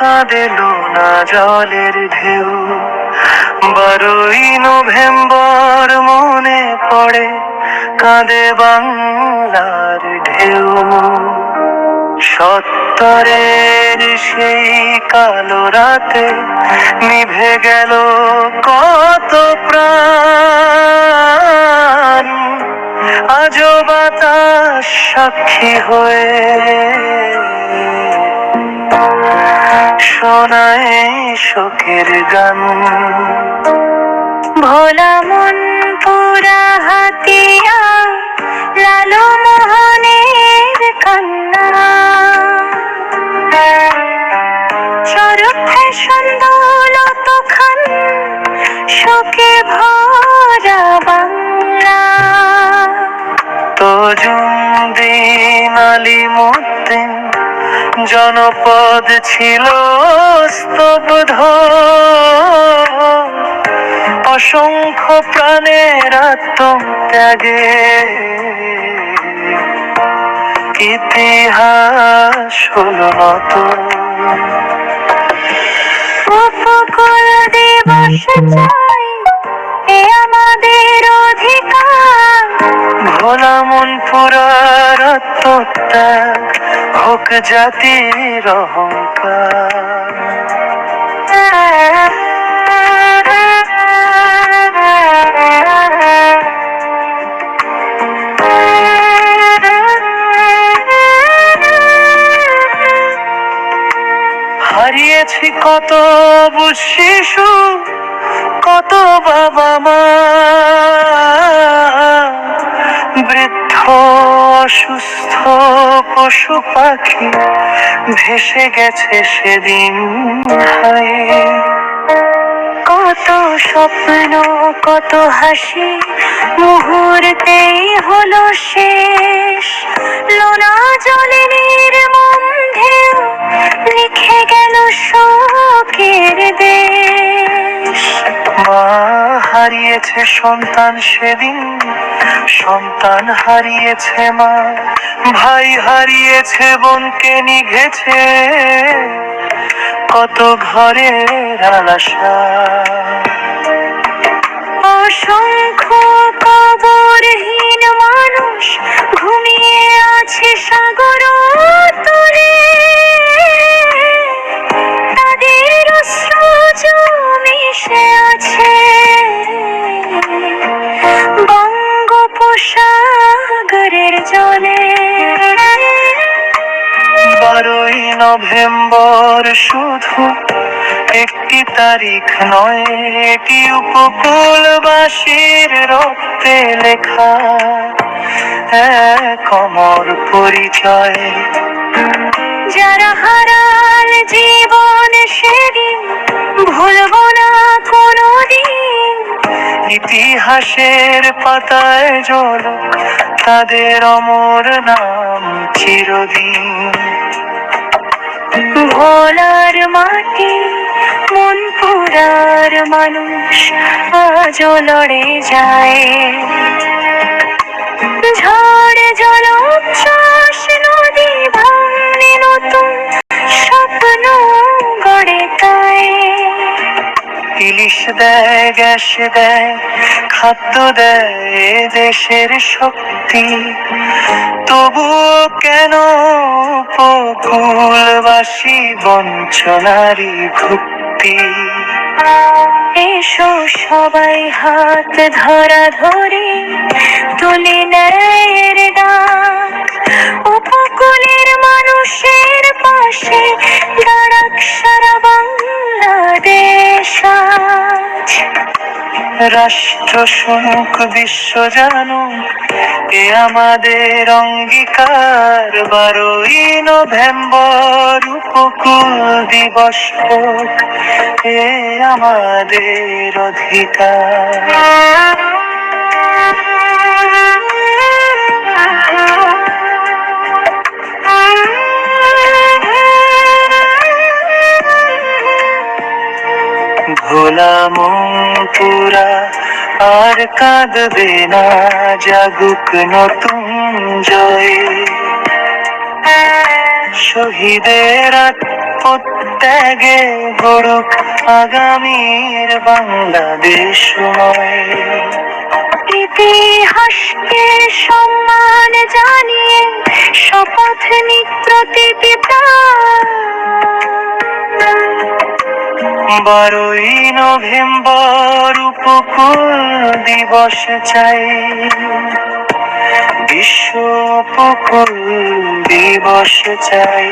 কাঁদে লোনা জলের ঢেউ। 12ই নভেম্বর মনে পড়ে, কাঁদে বাংলার ঢেউ। 70-এর সেই কালো রাতে নিভে গেল কত প্রাণ, আজও বাতাস সাক্ষী হয়ে শোনায় শোকের গান। ভোলা মন পুরা হাতিয়া, লালু মোহনের কান্না। চরক সন্দৌলত খান, শোকে ভরা বাংলা। তজুমদ্দিন আলিমুদ্দিন জনপদ ছিল স্তব্ধ, অসংখ্য প্রাণের আত্মত্যাগে ইতিহাস হলো নত। উপকূল দিবস চাই, এ আমাদের অধিকার। ভোলা মন পুরার আত্মত্যাগ হোক জাতির অহংকার। হারিয়েছি কত শিশু, কত বাবা মা, বৃদ্ধ অসুস্থ পশু পাখি ভেসে গেছে সেদিন হারিয়ে। কত স্বপ্ন, কত হাসি মুহূর্তেই হলো শেষ। লোনা জলে নির্মম ঢেউ লিখে গেল শোকের দেশ। মা হারিয়েছে সন্তান সেদিন, সন্তান হারিয়েছে মা, ভাই হারিয়েছে বোনকে, নিঘেছে কত ঘরের আশা। অসংখ্য কবরহীন মানুষ ঘুমিয়ে আছে সাগর তলে, তাদের অশ্রু মিশে আছে বঙ্গোপসাগরের জলে। 12ই নভেম্বর শুধু একটি তারিখ নয়, এটি উপকূলবাসীর রক্তে লেখা এক অমর পরিচয়। যারা হারাল জীবন সেদিন ভুলবো না কোনোদিন। ইতিহাসের পাতায় ঝলক তাদের অমর নাম চিরদিন। ভোলার মাটি, মন পুরার মানুষ আজও লড়ে যায়। ঝড় জলোচ্ছ্বাস নদী ভাঙনে নতুন স্বপ্ন গড়ে তাই। ইলিশ দেয়, গ্যাস দেয়, খাদ্য দেয় এ দেশের শক্তি, তবুও কেন উপকূলবাসী বঞ্চনারই ভুক্তি। এসো সবাই হাত ধরা ধরে তুলি ন্যায়ের ডাক। উপকূলের মানুষের পাশে দাঁড়াক সারা বাংলাদেশ আজ। রাষ্ট্র শুনুক, বিশ্ব জানুক, এ আমাদের অঙ্গীকার। 12ই নভেম্বর উপকূল দিবস হোক, এ আমাদের অধিকার। ভোলা মন পুরা আর কাঁদবে না, জাগুক নতুন জয়। শহীদের ত্যাগে গড়ুক আগামীর বাংলাদেশময়। ইতিহাসকে সম্মান জানিয়ে শপথ নিক প্রতিটি প্রাণ। 12ই নভেম্বর উপকূল দিবস চাই, বিশ্ব উপকূল দিবস চাই।